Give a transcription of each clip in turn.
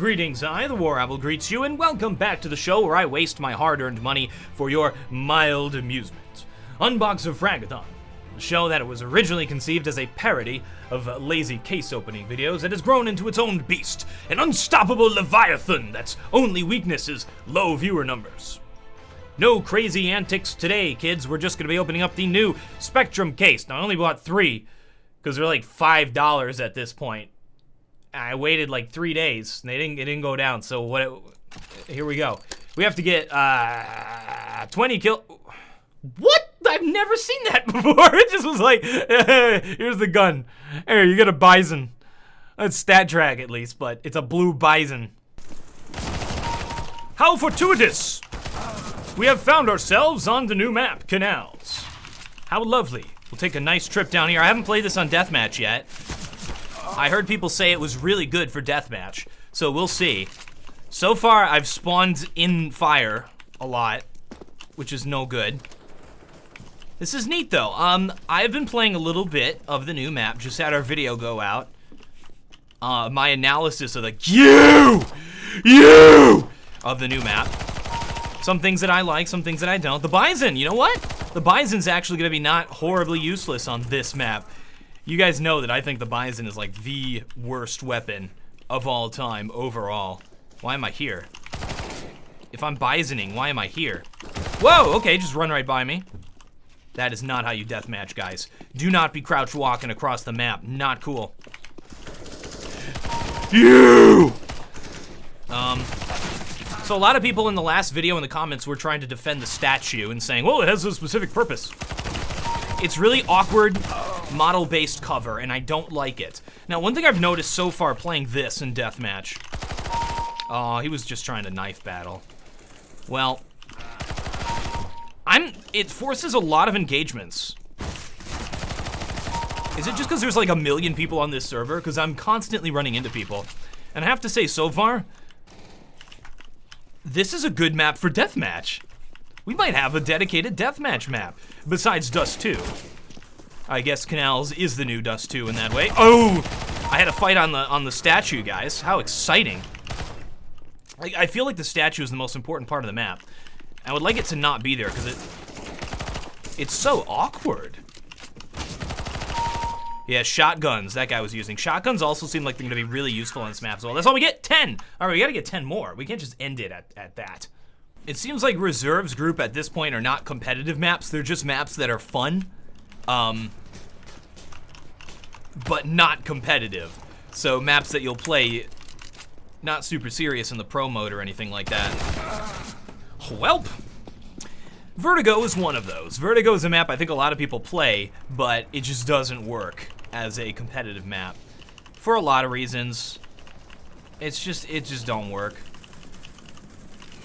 Greetings, I, TheWarOwl, greets you, and welcome back to the show where I waste my hard-earned money for your mild amusement. Unboxafragathon, a show that was originally conceived as a parody of lazy case-opening videos that has grown into its own beast, an unstoppable leviathan that's only weakness is low viewer numbers. No crazy antics today, kids. We're just going to be opening up the new Spectrum case. Now, I only bought 3, because they're like $5 at this point. I waited like 3 days, and it didn't go down, so here we go. We have to get 20 kill. What? I've never seen that before. It just was like, here's the gun. Here, you get a bison. That's stat track at least, but it's a blue bison. How fortuitous! We have found ourselves on the new map, Canals. How lovely. We'll take a nice trip down here. I haven't played this on Deathmatch yet. I heard people say it was really good for Deathmatch, so we'll see. So far, I've spawned in fire a lot, which is no good. This is neat, though. I've been playing a little bit of the new map, just had our video go out. My analysis of the of the new map. Some things that I like, some things that I don't. The bison, you know what? The bison's actually gonna be not horribly useless on this map. You guys know that I think the bison is like the worst weapon of all time overall. Why am I here? If I'm bisoning, why am I here? Whoa, okay, just run right by me. That is not how you deathmatch, guys. Do not be crouch walking across the map. Not cool. You! So a lot of people in the last video in the comments were trying to defend the statue and saying, well, it has a specific purpose. It's really awkward, model-based cover, and I don't like it. Now, one thing I've noticed so far playing this in Deathmatch... Oh, he was just trying to knife battle. Well, it forces a lot of engagements. Is it just because there's like a million people on this server? Because I'm constantly running into people. And I have to say, so far, this is a good map for Deathmatch. We might have a dedicated Deathmatch map, besides Dust 2. I guess Canals is the new Dust 2 in that way. Oh! I had a fight on the statue, guys. How exciting. I feel like the statue is the most important part of the map. I would like it to not be there, because it's so awkward. Yeah, shotguns, that guy was using. Shotguns also seem like they're gonna be really useful on this map as well. That's all we get, 10! All right, we gotta get 10 more. We can't just end it at that. It seems like Reserves Group at this point are not competitive maps. They're just maps that are fun, but not competitive. So maps that you'll play not super serious in the pro mode or anything like that. Welp. Vertigo is one of those. Vertigo is a map I think a lot of people play, but it just doesn't work as a competitive map. For a lot of reasons. It just don't work.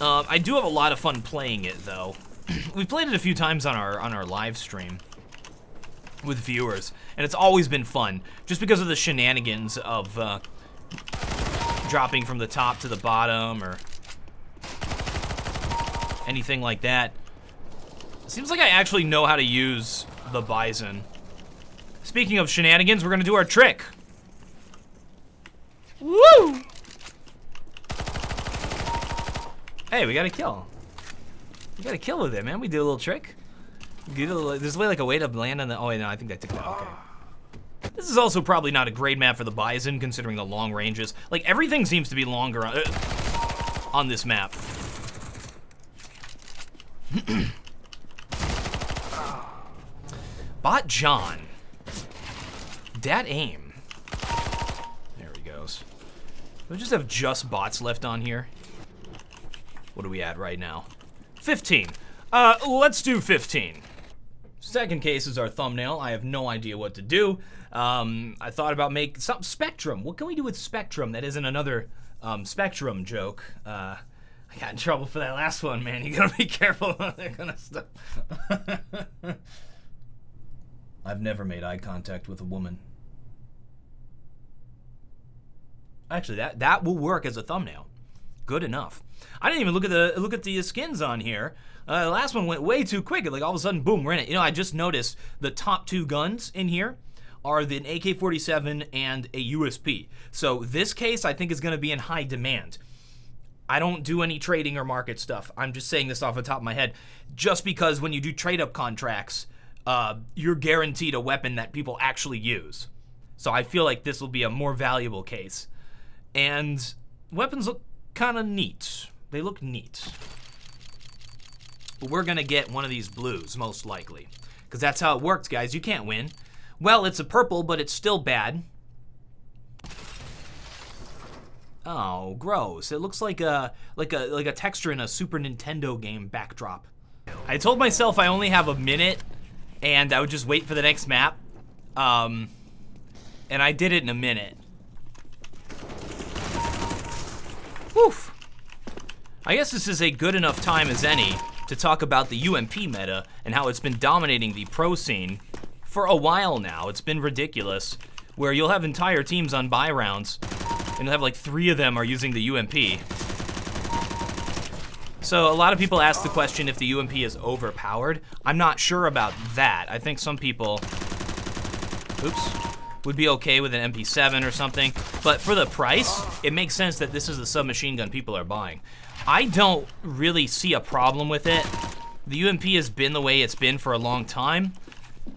I do have a lot of fun playing it, though. We've played it a few times on our live stream with viewers, and it's always been fun, just because of the shenanigans of dropping from the top to the bottom or anything like that. It seems like I actually know how to use the bison. Speaking of shenanigans, we're gonna do our trick. Woo! Hey, we got a kill. We got a kill with it, man. We did a little trick. There's like a way to land on the. Oh wait, no, I think I took that. Okay. This is also probably not a great map for the bison, considering the long ranges. Like everything seems to be longer on this map. Bot John. Dat aim. There he goes. We just have bots left on here. What are we at right now? 15. Let's do 15. Second case is our thumbnail. I have no idea what to do. I thought about making some Spectrum. What can we do with Spectrum that isn't another Spectrum joke? I got in trouble for that last one, man. You gotta be careful with that kind of stuff. I've never made eye contact with a woman. Actually, that will work as a thumbnail. Good enough. I didn't even look at the skins on here. The last one went way too quick. Like all of a sudden, boom, we're in it. You know, I just noticed the top 2 guns in here are an AK-47 and a USP. So this case, I think, is going to be in high demand. I don't do any trading or market stuff. I'm just saying this off the top of my head. Just because when you do trade-up contracts, you're guaranteed a weapon that people actually use. So I feel like this will be a more valuable case. And weapons look kind of neat. They look neat. But we're going to get one of these blues, most likely. Because that's how it works, guys. You can't win. Well, it's a purple, but it's still bad. Oh, gross. It looks like a texture in a Super Nintendo game backdrop. I told myself I only have a minute, and I would just wait for the next map. And I did it in a minute. Woof. I guess this is a good enough time as any to talk about the UMP meta and how it's been dominating the pro scene for a while now. It's been ridiculous, where you'll have entire teams on buy rounds, and you'll have like 3 of them are using the UMP. So a lot of people ask the question if the UMP is overpowered. I'm not sure about that. I think some people, would be okay with an MP7 or something. But for the price, it makes sense that this is the submachine gun people are buying. I don't really see a problem with it. The UMP has been the way it's been for a long time,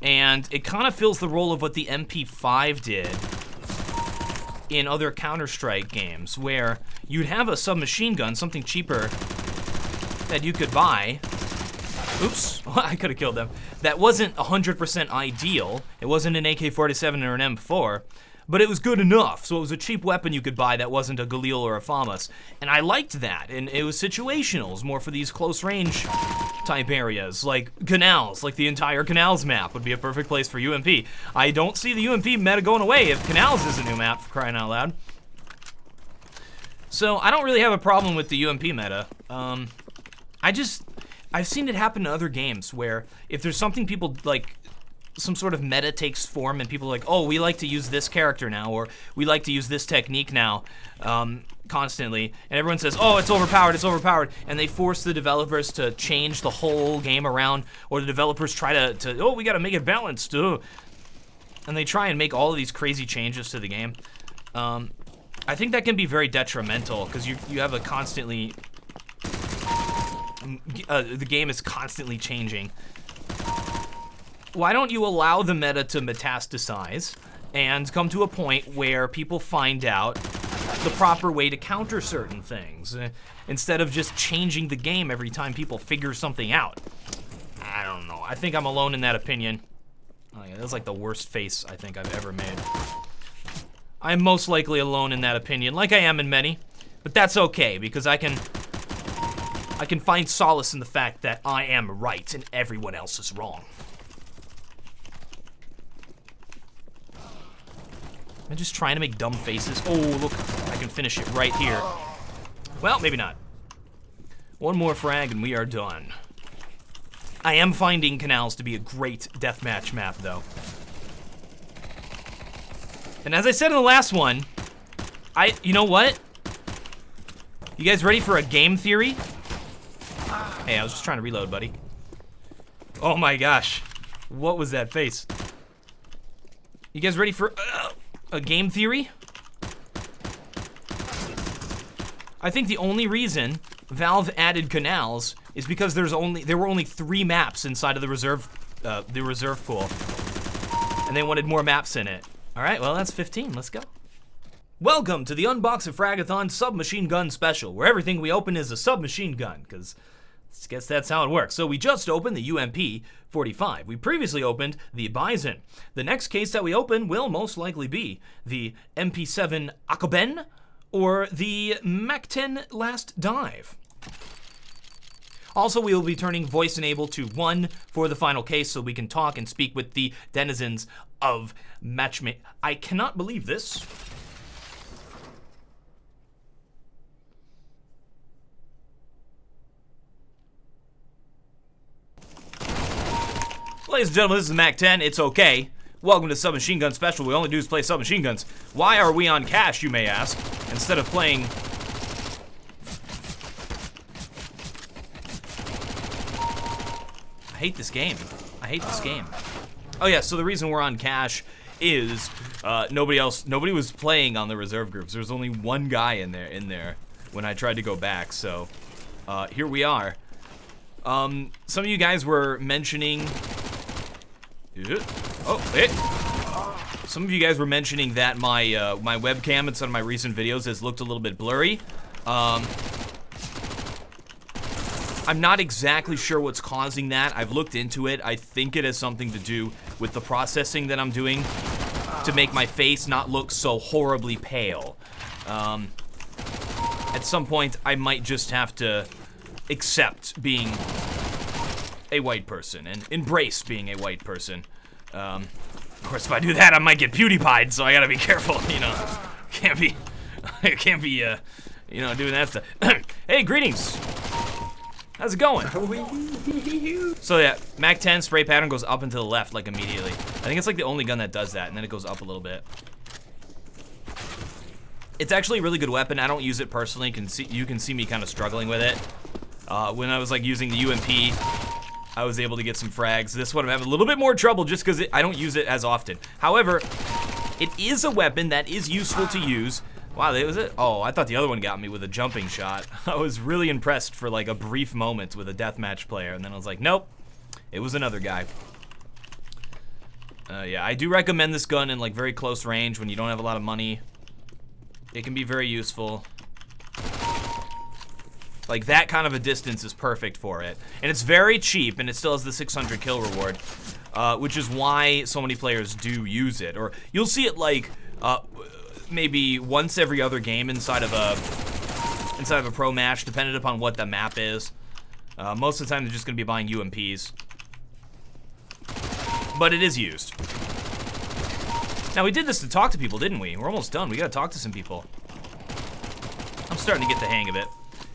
and it kind of fills the role of what the MP5 did in other Counter-Strike games, where you'd have a submachine gun, something cheaper that you could buy. Oops, I could have killed them. That wasn't 100% ideal. It wasn't an AK-47 or an M4, but it was good enough. So it was a cheap weapon you could buy that wasn't a Galil or a FAMAS. And I liked that, and it was situational. It was more for these close range type areas, like Canals, like the entire Canals map would be a perfect place for UMP. I don't see the UMP meta going away if Canals is a new map, for crying out loud. So I don't really have a problem with the UMP meta. I've seen it happen in other games where if there's something people like, some sort of meta takes form and people are like, oh, we like to use this character now, or we like to use this technique now, constantly, and everyone says, oh, it's overpowered, and they force the developers to change the whole game around, or the developers try to oh, we gotta make it balanced, and they try and make all of these crazy changes to the game. I think that can be very detrimental, because you have a constantly, the game is constantly changing. Why don't you allow the meta to metastasize and come to a point where people find out the proper way to counter certain things, instead of just changing the game every time people figure something out? I don't know. I think I'm alone in that opinion. Oh yeah, that's like the worst face I think I've ever made. I'm most likely alone in that opinion, like I am in many, but that's okay, because I can find solace in the fact that I am right and everyone else is wrong. Am I just trying to make dumb faces? Oh, look, I can finish it right here. Well, maybe not. One more frag and we are done. I am finding Canals to be a great deathmatch map, though. And as I said in the last one, you know what? You guys ready for a game theory? Hey, I was just trying to reload, buddy. Oh my gosh. What was that face? You guys ready for a game theory? I think the only reason Valve added Canals is because there were only 3 maps inside of the reserve pool, and they wanted more maps in it. All right, well that's 15. Let's go. Welcome to the Unboxafragathon Submachine Gun Special, where everything we open is a submachine gun, because I guess that's how it works. So we just opened the UMP-45. We previously opened the Bison. The next case that we open will most likely be the MP7 Akaben or the MAC-10 Last Dive. Also, we will be turning voice enable to 1 for the final case so we can talk and speak with the denizens of matchmake. I cannot believe this. Ladies and gentlemen, this is MAC-10. It's okay. Welcome to Submachine Gun Special. We only do is play submachine guns. Why are we on cash, you may ask, instead of playing... I hate this game. I hate this game. Oh yeah, so the reason we're on cash is nobody was playing on the reserve groups. There was only one guy in there when I tried to go back. So here we are. Some of you guys were mentioning. Some of you guys were mentioning that my my webcam in some of my recent videos has looked a little bit blurry. I'm not exactly sure what's causing that. I've looked into it. I think it has something to do with the processing that I'm doing to make my face not look so horribly pale. At some point, I might just have to accept being a white person and embrace being a white person. Of course, if I do that, I might get PewDiePied, so I gotta be careful, you know. Can't be, you know, doing that stuff. Hey, greetings. How's it going? So yeah, Mac 10 spray pattern goes up and to the left like immediately. I think it's like the only gun that does that, and then it goes up a little bit. It's actually a really good weapon. I don't use it personally. You can see me kind of struggling with it. When I was like using the UMP, I was able to get some frags. This one I'm having a little bit more trouble just because I don't use it as often. However, it is a weapon that is useful to use. Wow, that was it? Oh, I thought the other one got me with a jumping shot. I was really impressed for like a brief moment with a deathmatch player, and then I was like, nope, it was another guy. Yeah, I do recommend this gun in like very close range when you don't have a lot of money. It can be very useful. Like that kind of a distance is perfect for it. And it's very cheap, and it still has the 600 kill reward, which is why so many players do use it. Or you'll see it like, maybe once every other game inside of a pro match, depending upon what the map is. Most of the time, they're just going to be buying UMPs, but it is used. Now we did this to talk to people, didn't we? We're almost done. We got to talk to some people. I'm starting to get the hang of it.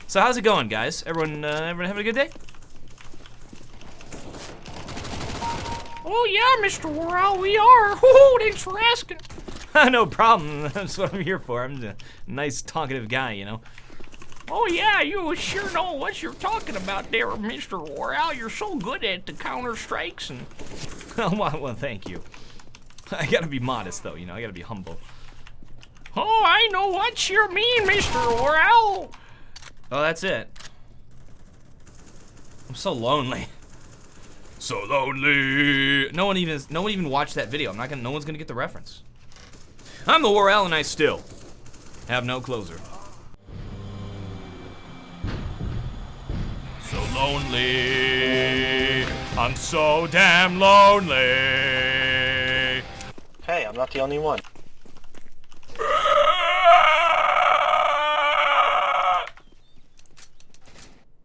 So how's it going, guys? Everyone having a good day? Oh yeah, Mr. TheWarOwl, we are. Oh, thanks for asking. No problem. That's what I'm here for. I'm a nice, talkative guy, you know. Oh yeah, you sure know what you're talking about there, Mr. TheWarOwl. You're so good at the counter strikes and. Well, thank you. I gotta be modest, though. You know, I gotta be humble. Oh, I know what you mean, Mr. TheWarOwl. Oh, that's it. I'm so lonely. So lonely. No one even watched that video. No one's gonna get the reference. I'm TheWarOwl, and I still have no closer. So lonely. I'm so damn lonely. Hey, I'm not the only one.